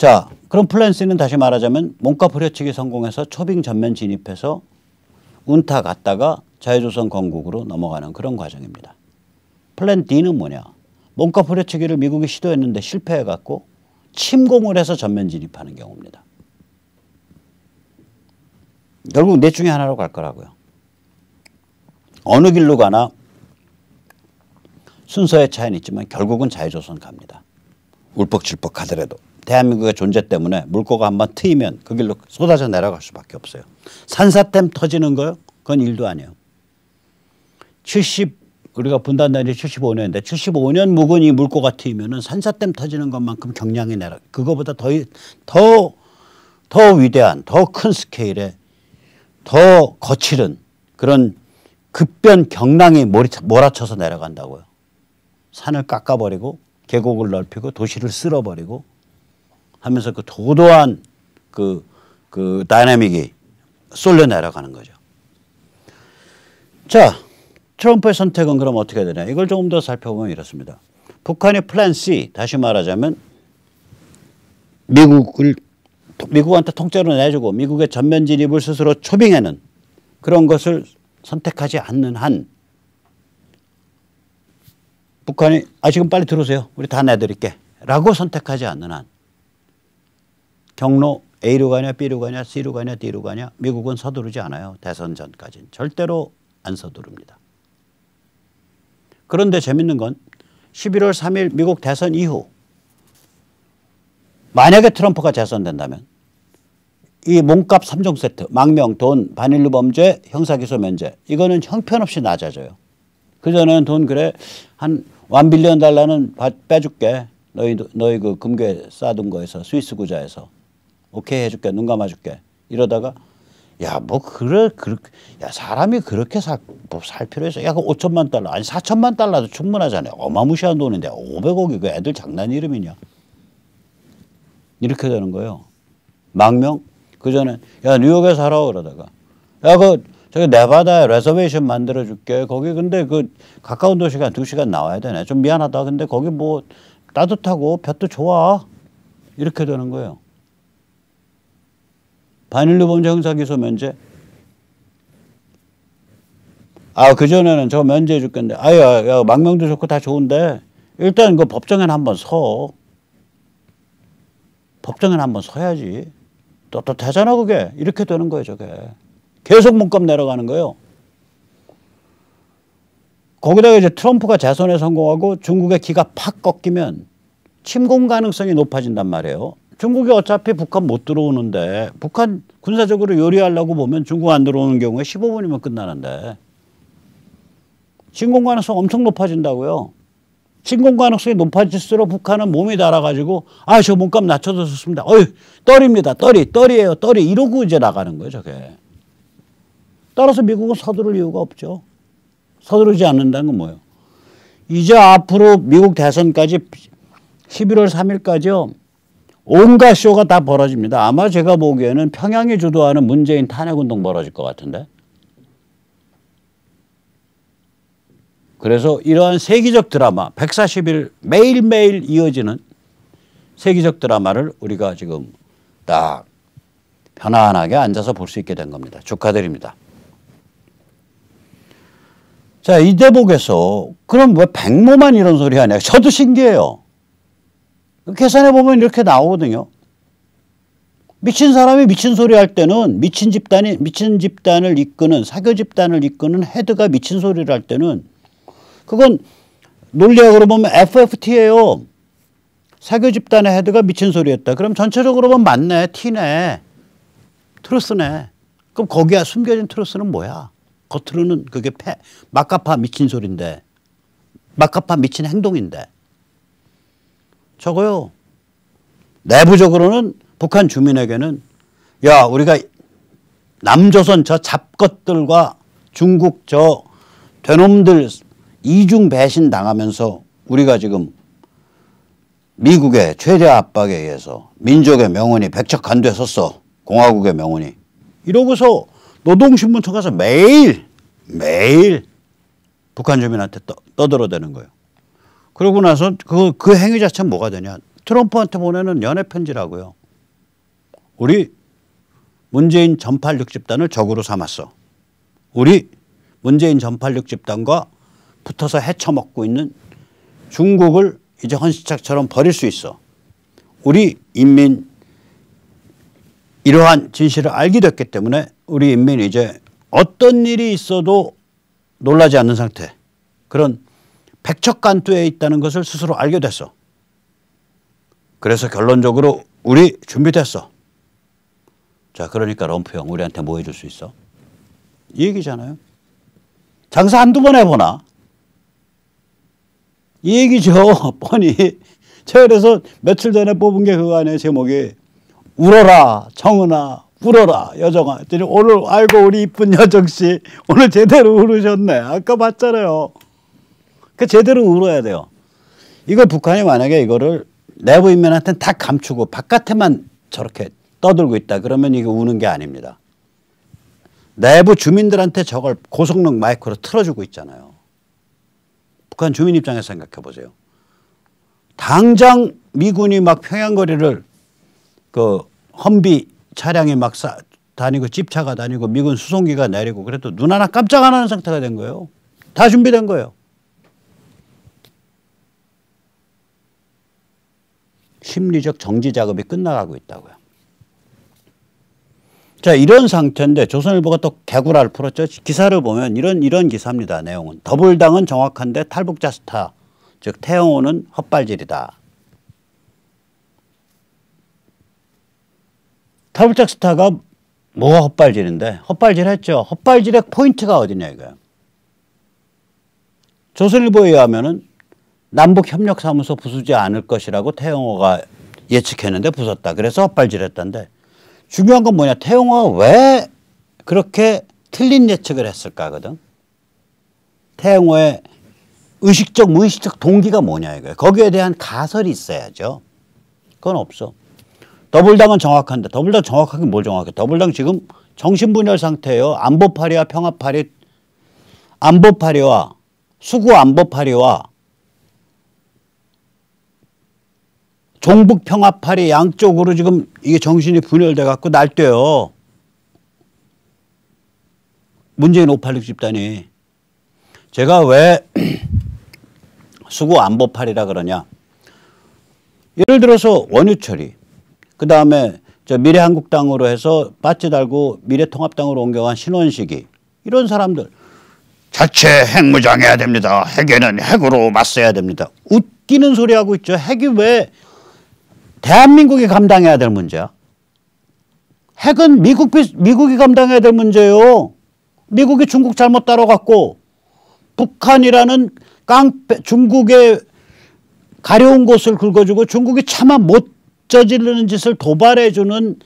자, 그럼 플랜 C는 다시 말하자면 몸값 후려치기 성공해서 초빙 전면 진입해서 운타 갔다가 자유조선 건국으로 넘어가는 그런 과정입니다. 플랜 D는 뭐냐? 몸값 후려치기를 미국이 시도했는데 실패해갖고 침공을 해서 전면 진입하는 경우입니다. 결국 넷 중에 하나로 갈 거라고요. 어느 길로 가나 순서의 차이는 있지만 결국은 자유조선 갑니다. 울컥질퍽 가더라도. 대한민국의 존재 때문에 물꼬가 한번 트이면 그 길로 쏟아져 내려갈 수밖에 없어요. 산사댐 터지는 거요? 그건 일도 아니에요. 우리가 분단단이 75년인데 75년 묵은 이 물꼬가 트이면은 산사댐 터지는 것만큼 경량이 내려. 그거보다 더 위대한, 더 큰 스케일의 더 거칠은 그런 급변 경랑이 몰아쳐서 내려간다고요. 산을 깎아버리고 계곡을 넓히고 도시를 쓸어버리고 하면서 그 도도한 그 다이내믹이 쏠려 내려가는 거죠. 자, 트럼프의 선택은 그럼 어떻게 되냐. 이걸 조금 더 살펴보면 이렇습니다. 북한의 플랜 C, 다시 말하자면 미국한테 통째로 내주고 미국의 전면 진입을 스스로 초빙하는 그런 것을 선택하지 않는 한 북한이 지금 빨리 들어오세요. 우리 다 내드릴게 라고 선택하지 않는 한 경로 A로 가냐 B로 가냐 C로 가냐 D로 가냐 미국은 서두르지 않아요. 대선 전까지는. 절대로 안 서두릅니다. 그런데 재밌는 건 11월 3일 미국 대선 이후 만약에 트럼프가 재선된다면 이 몸값 3종 세트, 망명, 돈, 반일류 범죄, 형사기소 면제 이거는 형편없이 낮아져요. 그전에는 돈 그래 한 $1 빌리언 빼줄게. 너희 그 금괴 쌓아둔 거에서 스위스 구자에서 오케이 해줄게. 눈 감아줄게. 이러다가 야 뭐 야 사람이 그렇게 살 필요 있어. 야 그 $5천만 아니 $4천만 충분하잖아요. 어마무시한 돈인데 500억이 그 애들 장난 이름이냐. 이렇게 되는 거예요. 망명 그전에 야 뉴욕에 살아 그러다가 야 저기 네바다에 레저베이션 만들어줄게. 거기 근데 그 가까운 도시가 2시간 나와야 되네. 좀 미안하다. 근데 거기 뭐 따뜻하고 볕도 좋아. 이렇게 되는 거예요. 반일류 범죄 형사기소 면제. 그전에는 저 면제해 줄 건데. 야, 망명도 좋고 다 좋은데 일단 그 법정에는 한번 서. 법정에는 한번 서야지. 또 되잖아 그게. 이렇게 되는 거예요 저게. 계속 몸값 내려가는 거예요. 거기다가 이제 트럼프가 재선에 성공하고 중국의 기가 팍 꺾이면 침공 가능성이 높아진단 말이에요. 중국이 어차피 북한 못 들어오는데 북한 군사적으로 요리하려고 보면 중국 안 들어오는 경우에 15분이면 끝나는데 침공 가능성 엄청 높아진다고요. 침공 가능성이 높아질수록 북한은 몸이 달아가지고 저 몸값 낮춰서 좋습니다. 떨입니다. 떨이에요. 떨이 이러고 이제 나가는 거예요 저게. 따라서 미국은 서두를 이유가 없죠. 서두르지 않는다는 건 뭐예요? 이제 앞으로 미국 대선까지 11월 3일까지요. 온갖 쇼가 다 벌어집니다. 아마 제가 보기에는 평양이 주도하는 문재인 탄핵운동 벌어질 것 같은데. 그래서 이러한 세기적 드라마 140일 매일매일 이어지는 세기적 드라마를 우리가 지금 딱 편안하게 앉아서 볼 수 있게 된 겁니다. 축하드립니다. 자, 이 대목에서 그럼 왜 백모만 이런 소리 하냐. 저도 신기해요. 계산해 보면 이렇게 나오거든요. 미친 사람이 미친 소리 할 때는 미친 집단을 이끄는 사교 집단을 이끄는 헤드가 미친 소리를 할 때는 그건 논리학으로 보면 FFT예요. 사교 집단의 헤드가 미친 소리 했다. 그럼 전체적으로 보면 맞네. T네. 트루스네. 그럼 거기에 숨겨진 트루스는 뭐야? 겉으로는 그게 막가파 미친 소리인데 막가파 미친 행동인데 저거요. 내부적으로는 북한 주민에게는 야 우리가 남조선 저 잡것들과 중국 저 되놈들 이중 배신 당하면서 우리가 지금 미국의 최대 압박에 의해서 민족의 명운이 백척간두에 섰어. 공화국의 명운이. 이러고서 노동신문처 가서 매일 북한 주민한테 떠들어대는 거예요. 그러고 나서 그 행위 자체는 뭐가 되냐. 트럼프한테 보내는 연애 편지라고요. 우리 문재인 전팔육 집단을 적으로 삼았어. 우리 문재인 전팔육 집단과 붙어서 헤쳐먹고 있는 중국을 이제 헌시착처럼 버릴 수 있어. 우리 인민 이러한 진실을 알게 됐기 때문에 우리 인민이 이제 어떤 일이 있어도 놀라지 않는 상태, 그런 백척간두에 있다는 것을 스스로 알게 됐어. 그래서 결론적으로 우리 준비됐어. 자, 그러니까 럼프 형 우리한테 뭐 해줄 수 있어? 이 얘기잖아요. 장사 한두 번 해보나? 이 얘기죠. 뻔히. 제가 그래서 며칠 전에 뽑은 게 그거 아니에요. 제목이 울어라 정은아, 울어라 여정아. 오늘 아이고 우리 이쁜 여정씨 오늘 제대로 울으셨네. 아까 봤잖아요. 그 제대로 울어야 돼요. 이걸 북한이 만약에 이거를 내부 인민한테는 다 감추고 바깥에만 저렇게 떠들고 있다 그러면 이게 우는 게 아닙니다. 내부 주민들한테 저걸 고성능 마이크로 틀어주고 있잖아요. 북한 주민 입장에서 생각해 보세요. 당장 미군이 막 평양거리를 그 험비 차량이 막 다니고 집차가 다니고 미군 수송기가 내리고 그래도 눈 하나 깜짝 안 하는 상태가 된 거예요. 다 준비된 거예요. 심리적 정지 작업이 끝나가고 있다고요. 자, 이런 상태인데 조선일보가 또 개구라를 풀었죠. 기사를 보면 이런 기사입니다. 내용은. 더불당은 정확한데 탈북자 스타, 즉 태영호는 헛발질이다. 탈북자 스타가 뭐가 헛발질인데? 헛발질했죠. 헛발질의 포인트가 어디냐 이거야. 조선일보에 의하면은 남북협력사무소 부수지 않을 것이라고 태영호가 예측했는데 부쉈다. 그래서 헛발질했다는데 중요한 건 뭐냐. 태영호가 왜 그렇게 틀린 예측을 했을까거든. 태영호의 의식적 무의식적 동기가 뭐냐 이거예요. 거기에 대한 가설이 있어야죠. 그건 없어. 더불당은 정확한데 더불당 정확하게 뭘 정확해. 더불당 지금 정신분열 상태예요. 안보파리와 평화파리, 안보파리와 수구 안보파리와 종북평화파리 양쪽으로 지금 이게 정신이 분열돼 갖고 날뛰어요. 문재인 586 집단이. 제가 왜 수구 안보파리라 그러냐. 예를 들어서 원유철이 그 다음에 저 미래한국당으로 해서 빠지 달고 미래통합당으로 옮겨간 신원식이 이런 사람들 자체 핵무장해야 됩니다. 핵에는 핵으로 맞서야 됩니다. 웃기는 소리 하고 있죠. 핵이 왜 대한민국이 감당해야 될 문제야. 핵은 미국이 감당해야 될 문제예요. 미국이 중국 잘못 따라갔고 북한이라는 깡패 중국의 가려운 곳을 긁어주고 중국이 차마 못 저지르는 짓을 도발해주는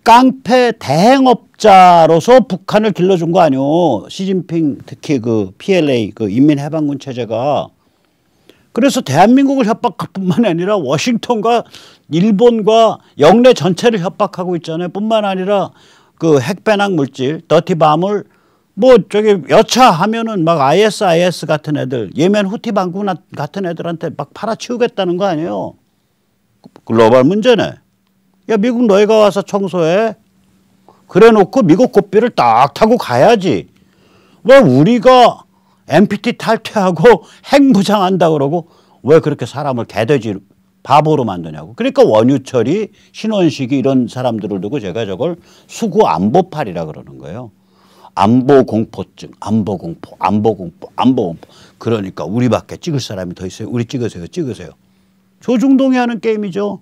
깡패 대행업자로서 북한을 길러준 거 아니오. 시진핑 특히 그 PLA 그 인민해방군 체제가. 그래서 대한민국을 협박할 뿐만 아니라 워싱턴과 일본과 영내 전체를 협박하고 있잖아요. 뿐만 아니라 그 핵배낭 물질, 더티밤을 뭐 저기 여차하면은 막 IS 같은 애들, 예멘 후티 반군 같은 애들한테 막 팔아치우겠다는 거 아니에요. 글로벌 문제네. 야, 미국 너희가 와서 청소해. 그래 놓고 미국 고삐를 딱 타고 가야지. 왜 우리가 NPT 탈퇴하고 핵무장한다 그러고 왜 그렇게 사람을 개돼지 바보로 만드냐고. 그러니까 원유철이 신원식이 이런 사람들을 두고 제가 저걸 수구 안보팔이라 그러는 거예요. 안보공포증, 안보공포. 그러니까 우리밖에 찍을 사람이 더 있어요. 우리 찍으세요. 조중동이 하는 게임이죠.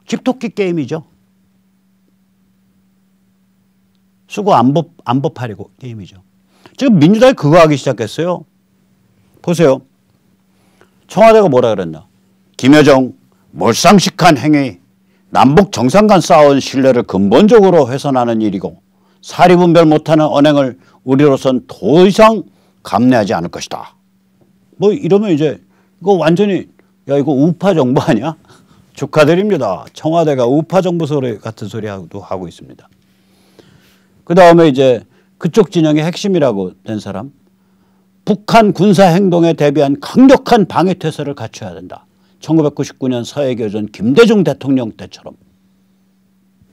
집토끼 게임이죠. 수구 안보팔이고 게임이죠. 지금 민주당이 그거 하기 시작했어요. 보세요. 청와대가 뭐라 그랬나. 김여정 몰상식한 행위, 남북 정상 간 쌓아온 신뢰를 근본적으로 훼손하는 일이고 사리분별 못하는 언행을 우리로선 더 이상 감내하지 않을 것이다. 뭐 이러면 이제 이거 완전히 야 이거 우파 정부 아니야? 축하드립니다. 청와대가 우파 정부 소리 같은 소리도 하고 있습니다. 그 다음에 이제 그쪽 진영의 핵심이라고 된 사람. 북한 군사 행동에 대비한 강력한 방위태세를 갖춰야 된다. 1999년 서해교전 김대중 대통령 때처럼.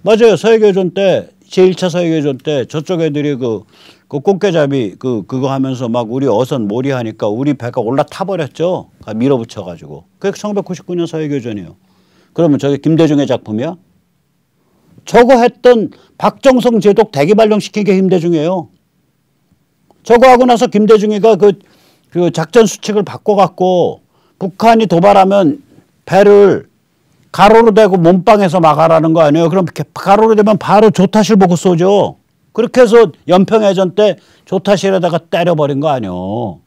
맞아요. 서해교전 때 제1차 서해교전 때 저쪽 애들이 그 꽃게잡이 그거 하면서 막 우리 어선 몰이하니까 우리 배가 올라타 버렸죠. 밀어붙여 가지고. 그게 1999년 서해교전이에요. 그러면 저게 김대중의 작품이야? 저거 했던 박정성 제독 대기발령시킨 게 김대중이에요. 저거 하고 나서 김대중이가 그 작전 수칙을 바꿔갖고 북한이 도발하면 배를 가로로 대고 몸빵해서 막아라는 거 아니에요. 그럼 가로로 되면 바로 조타실 보고 쏘죠. 그렇게 해서 연평해전 때 조타실에다가 때려버린 거 아니에요.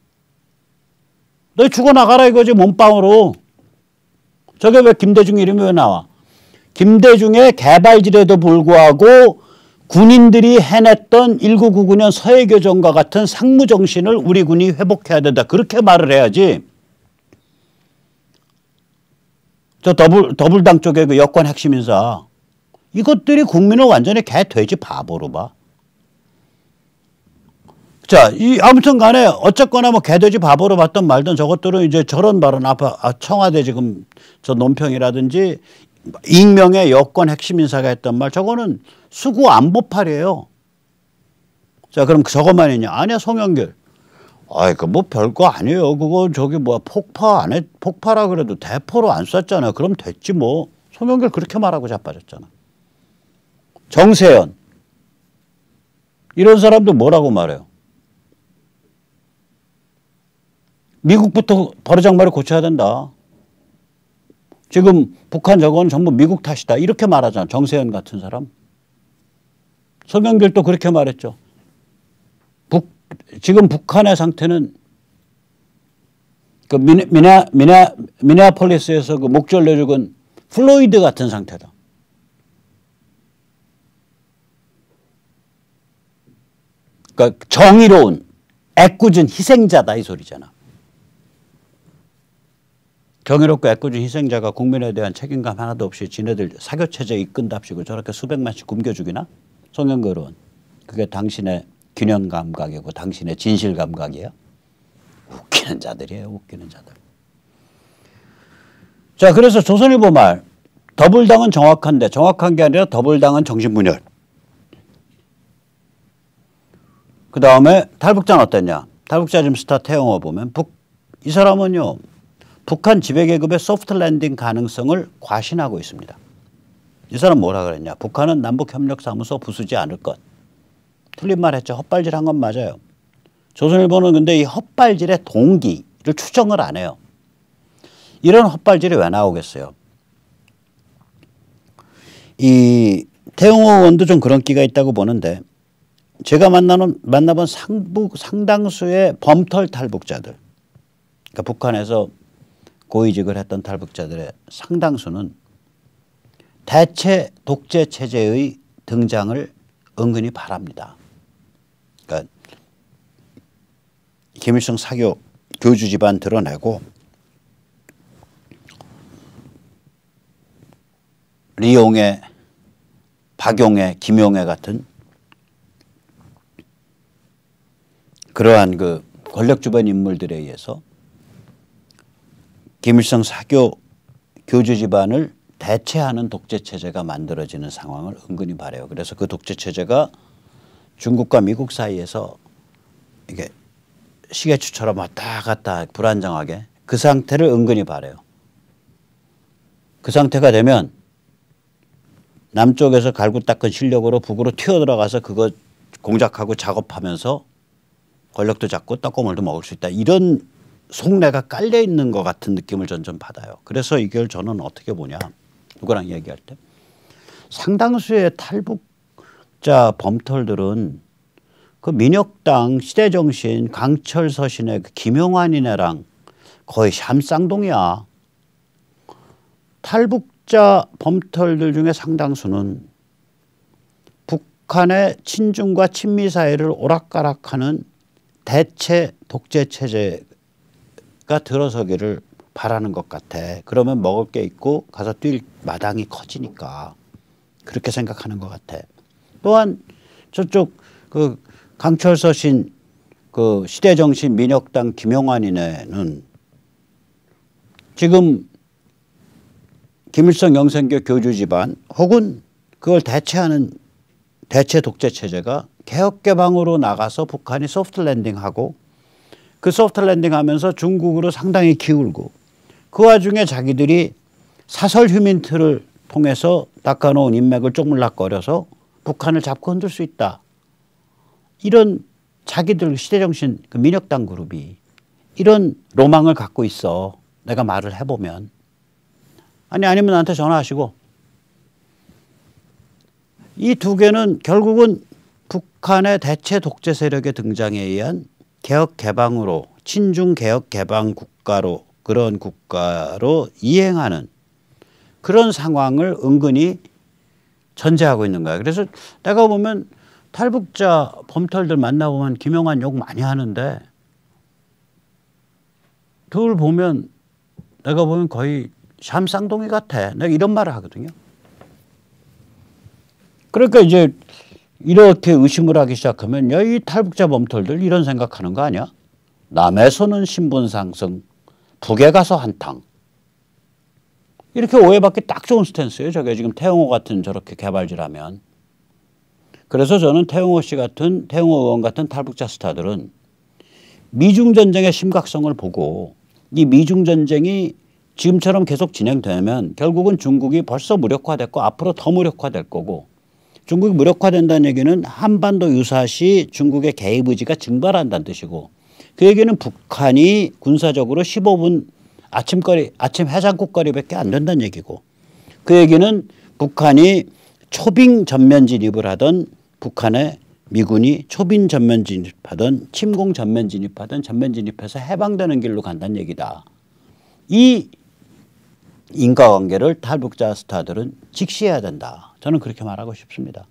너 죽어나가라 이거지 몸빵으로. 저게 왜 김대중 이름이 왜 나와? 김대중의 개발질에도 불구하고 군인들이 해냈던 1999년 서해교전과 같은 상무정신을 우리 군이 회복해야 된다. 그렇게 말을 해야지. 저 더불당 쪽에 그 여권 핵심 인사. 이것들이 국민을 완전히 개 돼지 바보로 봐. 자, 아무튼 간에 어쨌거나 뭐 개돼지 바보로 봤던 말든 저것들은 이제 저런 발언 청와대 지금 저 논평이라든지 익명의 여권 핵심 인사가 했던 말 저거는 수구 안보팔이에요. 자, 그럼 저것만 있냐? 아니야, 송영길. 아이, 뭐 별거 아니에요. 그거 저기 뭐야 폭파라 그래도 대포로 안 쐈잖아요. 그럼 됐지 뭐. 송영길 그렇게 말하고 자빠졌잖아. 정세현. 이런 사람들 뭐라고 말해요? 미국부터 버르장머리 고쳐야 된다. 지금 북한 저건 전부 미국 탓이다. 이렇게 말하잖아. 정세현 같은 사람. 송영길도 그렇게 말했죠. 지금 북한의 상태는 그 미네아폴리스에서 그 목졸려 죽은 플로이드 같은 상태다. 그러니까 정의로운 애꿎은 희생자다 이 소리잖아. 정의롭고 애꿎은 희생자가 국민에 대한 책임감 하나도 없이 지네들 사교체제 이끈답시고 저렇게 수백만씩 굶겨 죽이나? 송영길 의원. 그게 당신의 균형 감각이고 당신의 진실 감각이에요. 웃기는 자들이에요. 웃기는 자들. 자, 그래서 조선일보 말 더불당은 정확한데 정확한 게 아니라 더불당은 정신분열. 그 다음에 탈북자는 어땠냐. 탈북자 지금 스타 태영호 보면 이 사람은요. 북한 지배계급의 소프트 랜딩 가능성을 과신하고 있습니다. 이 사람 뭐라 그랬냐. 북한은 남북협력사무소 부수지 않을 것. 틀린 말 했죠. 헛발질한 건 맞아요. 조선일보는 근데 이 헛발질의 동기를 추정을 안 해요. 이런 헛발질이 왜 나오겠어요. 이 태영호 의원도 좀 그런 끼가 있다고 보는데 제가 만나본 상당수의 범털 탈북자들 그러니까 북한에서 고위직을 했던 탈북자들의 상당수는 대체 독재 체제의 등장을 은근히 바랍니다. 그러니까 김일성 사교 교주 집안 드러내고 리용해, 박용해, 김용해 같은 그러한 그 권력 주변 인물들에 의해서 김일성 사교 교주 집안을 대체하는 독재 체제가 만들어지는 상황을 은근히 바라요. 그래서 그 독재 체제가 중국과 미국 사이에서 이게 시계추처럼 왔다 갔다 불안정하게 그 상태를 은근히 바라요. 그 상태가 되면 남쪽에서 갈고 닦은 실력으로 북으로 튀어들어가서 그거 공작하고 작업하면서 권력도 잡고 떡고물도 먹을 수 있다. 이런 속내가 깔려 있는 것 같은 느낌을 좀 받아요. 그래서 이걸 저는 어떻게 보냐. 누구랑 얘기할 때. 상당수의 탈북자 범털들은 그 민혁당 시대정신 강철 서신의 그 김용환이네랑 거의 샴쌍둥이야. 탈북자 범털들 중에 상당수는 북한의 친중과 친미 사이를 오락가락하는 대체 독재 체제가 들어서기를 바라는 것 같아. 그러면 먹을 게 있고 가서 뛸 마당이 커지니까 그렇게 생각하는 것 같아. 또한 저쪽 그 강철서신 그 시대정신 민혁당 김용환이네는 지금 김일성 영생교 교주 집안 혹은 그걸 대체하는 대체 독재 체제가 개혁 개방으로 나가서 북한이 소프트 랜딩하고 그 소프트 랜딩하면서 중국으로 상당히 기울고 그 와중에 자기들이 사설 휴민트를 통해서 닦아놓은 인맥을 쪼물락거려서 북한을 잡고 흔들 수 있다. 이런 자기들 시대정신 그 민혁당 그룹이 이런 로망을 갖고 있어. 내가 말을 해보면. 아니면 나한테 전화하시고. 이 두 개는 결국은 북한의 대체 독재 세력의 등장에 의한 개혁 개방으로 친중 개혁 개방 국가로 그런 국가로 이행하는 그런 상황을 은근히 전제하고 있는 거야. 그래서 내가 보면 탈북자 범털들 만나보면 김영환 욕 많이 하는데 둘 보면 내가 보면 거의 샴쌍둥이 같아. 내가 이런 말을 하거든요. 그러니까 이제 이렇게 의심을 하기 시작하면 야, 이 탈북자 범털들 이런 생각하는 거 아니야? 남에서는 신분 상승, 북에 가서 한탕. 이렇게 오해받기 딱 좋은 스탠스예요. 저게 지금 태영호 같은 저렇게 개발질하면. 그래서 저는 태영호 의원 같은 탈북자 스타들은 미중 전쟁의 심각성을 보고 이 미중 전쟁이 지금처럼 계속 진행되면 결국은 중국이 벌써 무력화됐고 앞으로 더 무력화될 거고 중국이 무력화된다는 얘기는 한반도 유사시 중국의 개입 의지가 증발한다는 뜻이고 그 얘기는 북한이 군사적으로 15분 아침 해장국거리밖에 안 된다는 얘기고 그 얘기는 북한이 초빙 전면 진입을 하던 북한의 미군이 초빙 전면 진입하던 침공 전면 진입하던 전면 진입해서 해방되는 길로 간다는 얘기다. 이 인과관계를 탈북자 스타들은 직시해야 된다. 저는 그렇게 말하고 싶습니다.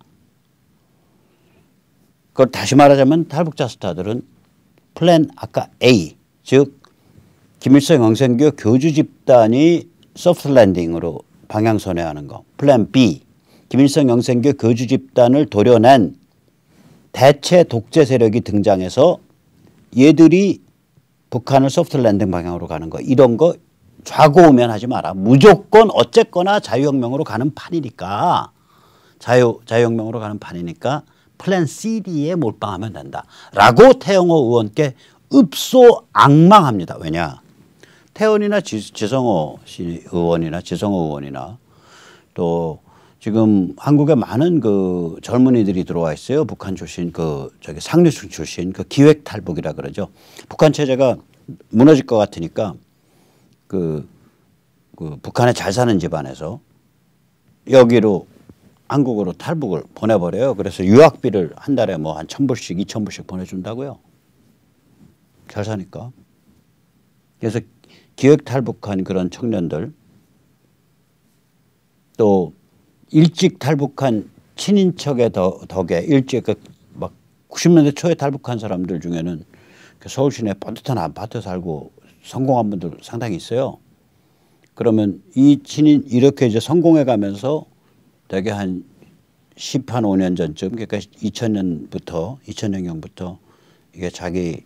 그걸 다시 말하자면 탈북자 스타들은 플랜 아까 A 즉 김일성 영생교 교주 집단이 소프트 랜딩으로 방향선회하는 거. 플랜 B 김일성 영생교 교주 집단을 도려낸 대체 독재 세력이 등장해서 얘들이 북한을 소프트 랜딩 방향으로 가는 거. 이런 거 좌고우면하지 마라. 무조건 어쨌거나 자유혁명으로 가는 판이니까 자유혁명으로 가는 판이니까 플랜 CD에 몰빵하면 된다. 라고 태영호 의원께 읍소악망합니다. 왜냐. 태원이나 지성호 의원이나 또 지금 한국에 많은 그 젊은이들이 들어와 있어요. 북한 출신 상류층 출신 기획 탈북이라 그러죠. 북한 체제가 무너질 것 같으니까 그 북한에 잘 사는 집안에서 여기로 한국으로 탈북을 보내버려요. 그래서 유학비를 한 달에 뭐 한 1,000불씩 2,000불씩 보내준다고요. 잘 사니까. 그래서 기획 탈북한 그런 청년들 또 일찍 탈북한 친인척의 덕에 일찍 막 90년대 초에 탈북한 사람들 중에는 서울 시내 뻔듯한 아파트 살고 성공한 분들 상당히 있어요. 그러면 이 친인 이렇게 이제 성공해 가면서 되게 한 15년 전쯤 그러니까 2000년경부터 이게 자기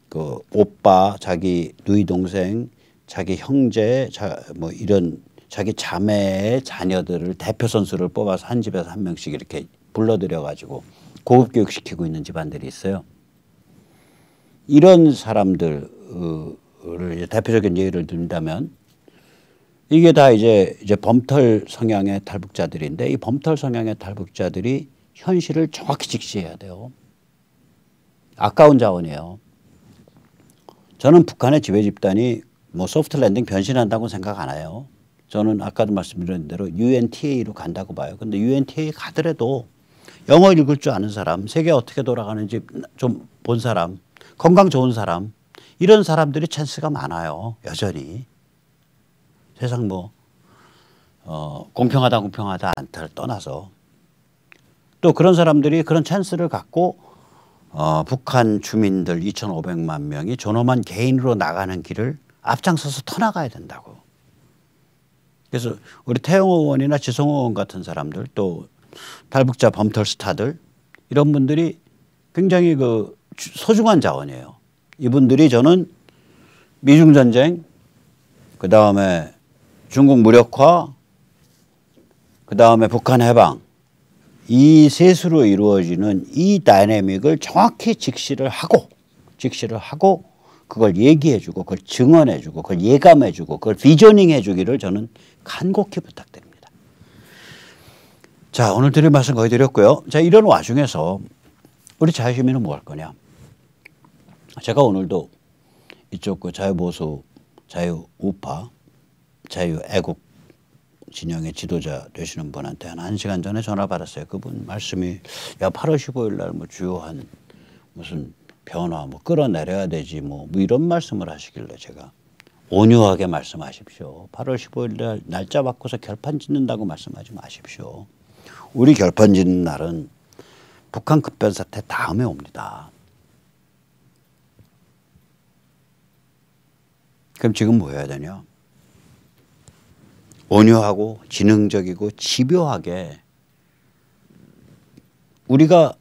그 오빠, 자기 누이 동생, 자기 형제, 뭐 이런 자기 자매의 자녀들을 대표 선수를 뽑아서 한 집에서 한 명씩 이렇게 불러들여 가지고 고급 교육시키고 있는 집안들이 있어요. 이런 사람들을 대표적인 예를 든다면 이게 다 이제 범털 성향의 탈북자들인데 이 범털 성향의 탈북자들이 현실을 정확히 직시해야 돼요. 아까운 자원이에요. 저는 북한의 지배 집단이 뭐 소프트 랜딩 변신한다고 생각 안 해요. 저는 아까도 말씀드린 대로 UNTA로 간다고 봐요. 근데 UNTA 가더라도 영어 읽을 줄 아는 사람, 세계 어떻게 돌아가는지 좀 본 사람, 건강 좋은 사람 이런 사람들이 찬스가 많아요. 여전히. 세상 공평하다 않다를 떠나서 또 그런 사람들이 그런 찬스를 갖고 북한 주민들 2,500만 명이 존엄한 개인으로 나가는 길을 앞장서서 터나가야 된다고. 그래서 우리 태영호 의원이나 지성호 의원 같은 사람들 또 탈북자 범털 스타들 이런 분들이 굉장히 그 소중한 자원이에요. 이분들이 저는 미중전쟁 그다음에 중국 무력화 그 다음에 북한 해방, 이 셋으로 이루어지는 이 다이내믹을 정확히 직시를 하고 그걸 얘기해주고 그걸 증언해주고 그걸 예감해주고 그걸 비저닝해주기를 저는 간곡히 부탁드립니다. 자, 오늘 드릴 말씀 거의 드렸고요. 자, 이런 와중에서 우리 자유시민은 뭐 할 거냐. 제가 오늘도 이쪽 그 자유보수, 자유우파, 자유애국 진영의 지도자 되시는 분한테 한 1시간 전에 전화 받았어요. 그분 말씀이 야 8월 15일 날 뭐 주요한 무슨 변화 뭐 끌어내려야 되지 뭐 이런 말씀을 하시길래 제가 온유하게 말씀하십시오. 8월 15일 날 날짜 바꿔서 결판 짓는다고 말씀하지 마십시오. 우리 결판 짓는 날은 북한 급변사태 다음에 옵니다. 그럼 지금 뭐 해야 되냐? 온유하고 지능적이고 집요하게 우리가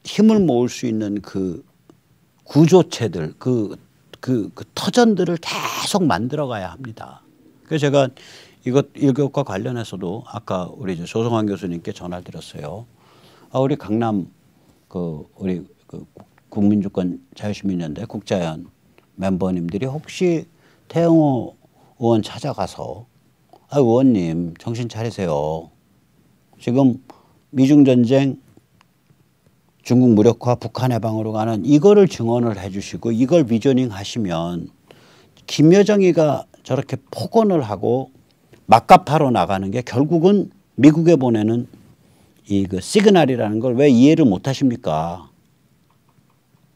힘을 모을 수 있는 그 구조체들, 그 터전들을 계속 만들어 가야 합니다. 그래서 제가 이것과 관련해서도 아까 우리 조성환 교수님께 전화를 드렸어요. 우리 강남 우리 국민주권 자유시민연대 국자연 멤버님들이 혹시 태영호 의원 찾아가서 의원님 정신 차리세요. 지금 미중전쟁, 중국 무력화, 북한 해방으로 가는 이거를 증언을 해 주시고 이걸 비저닝 하시면 김여정이가 저렇게 폭언을 하고 막가파로 나가는 게 결국은 미국에 보내는 그 시그널이라는 걸 왜 이해를 못 하십니까?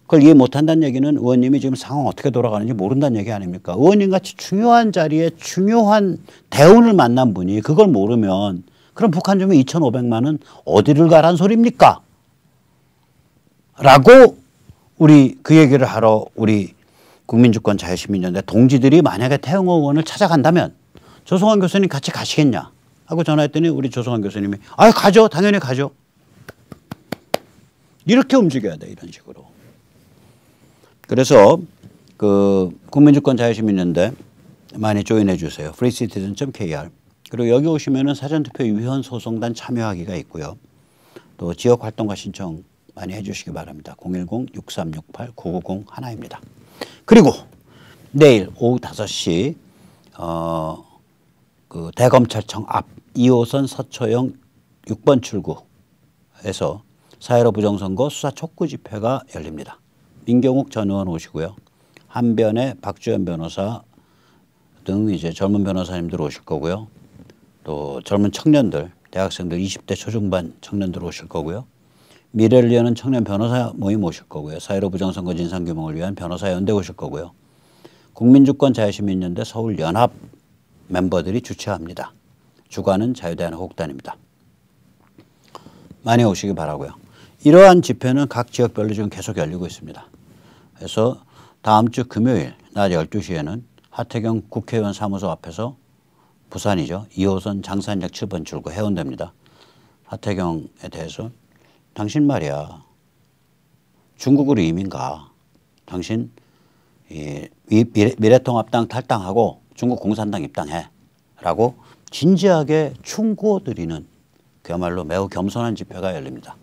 그걸 이해 못 한다는 얘기는 의원님이 지금 상황 어떻게 돌아가는지 모른다는 얘기 아닙니까? 의원님 같이 중요한 자리에 중요한 대운을 만난 분이 그걸 모르면 그럼 북한 주민 2,500만은 어디를 가란 소리입니까? 라고 우리 그 얘기를 하러 우리 국민주권 자유시민연대 동지들이 만약에 태영호 의원을 찾아간다면 조성환 교수님 같이 가시겠냐 하고 전화했더니 우리 조성환 교수님이 가죠. 당연히 가죠. 이렇게 움직여야 돼. 이런 식으로. 그래서 국민주권 자유시민연대 많이 조인해 주세요. freecitizen.kr 그리고 여기 오시면은 사전투표 위헌 소송단 참여하기가 있고요. 또 지역활동가 신청 많이 해주시기 바랍니다. 010-6368-9901입니다. 그리고 내일 오후 5시 대검찰청 앞 2호선 서초역 6번 출구에서 4.15 부정선거 수사 촉구 집회가 열립니다. 민경욱 전 의원 오시고요. 한변의 박주현 변호사 등 이제 젊은 변호사님들 오실 거고요. 또 젊은 청년들, 대학생들 20대 초중반 청년들 오실 거고요. 미래를 위하는 청년 변호사 모임 오실 거고요. 4.15 부정선거 진상규명을 위한 변호사연대 오실 거고요. 국민주권 자유시민연대 서울연합 멤버들이 주최합니다. 주관은 자유대한호국단입니다. 많이 오시기 바라고요. 이러한 집회는 각 지역별로 지금 계속 열리고 있습니다. 그래서 다음 주 금요일 낮 12시에는 하태경 국회의원 사무소 앞에서 부산이죠. 2호선 장산역 7번 출구 해운대입니다. 하태경에 대해서 당신 말이야 중국으로 이민 가. 당신 미래통합당 탈당하고 중국 공산당 입당해. 라고 진지하게 충고드리는 그야말로 매우 겸손한 집회가 열립니다.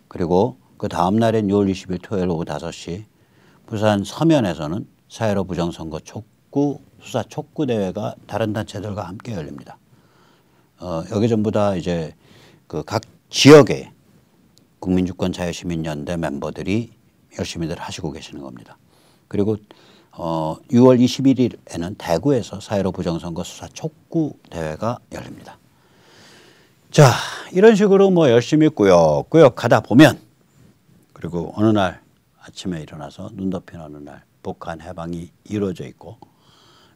그리고 그 다음 날인 6월 20일 토요일 오후 5시 부산 서면에서는 4.15 부정선거 촉구 수사 촉구 대회가 다른 단체들과 함께 열립니다. 여기 전부 다 이제 각 지역의 국민주권 자유시민연대 멤버들이 열심히들 하시고 계시는 겁니다. 그리고 6월 21일에는 대구에서 4.15 부정선거 수사 촉구 대회가 열립니다. 자, 이런 식으로 뭐 열심히 꾸역꾸역 가다 보면 그리고 어느 날 아침에 일어나서 눈 덮인 어느 날 북한 해방이 이루어져 있고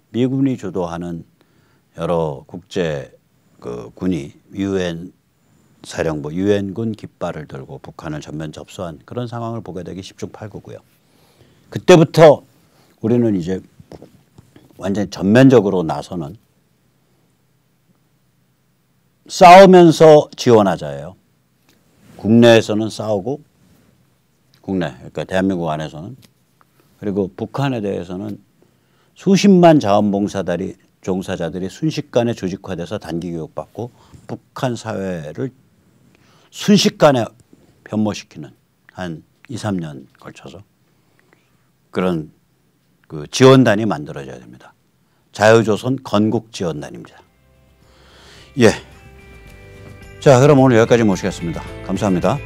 미군이 주도하는 여러 국제 군이 유엔 사령부, 유엔군 깃발을 들고 북한을 전면 접수한 그런 상황을 보게 되기 10중 8구고요. 그때부터 우리는 이제 완전히 전면적으로 나서는 싸우면서 지원하자예요. 국내에서는 싸우고 그러니까 대한민국 안에서는 그리고 북한에 대해서는 수십만 자원봉사자들이 종사자들이 순식간에 조직화돼서 단기 교육받고 북한 사회를 순식간에 변모시키는 한 2, 3년 걸쳐서 그런 그 지원단이 만들어져야 됩니다. 자유조선 건국지원단입니다. 예. 자, 그럼 오늘 여기까지 모시겠습니다. 감사합니다.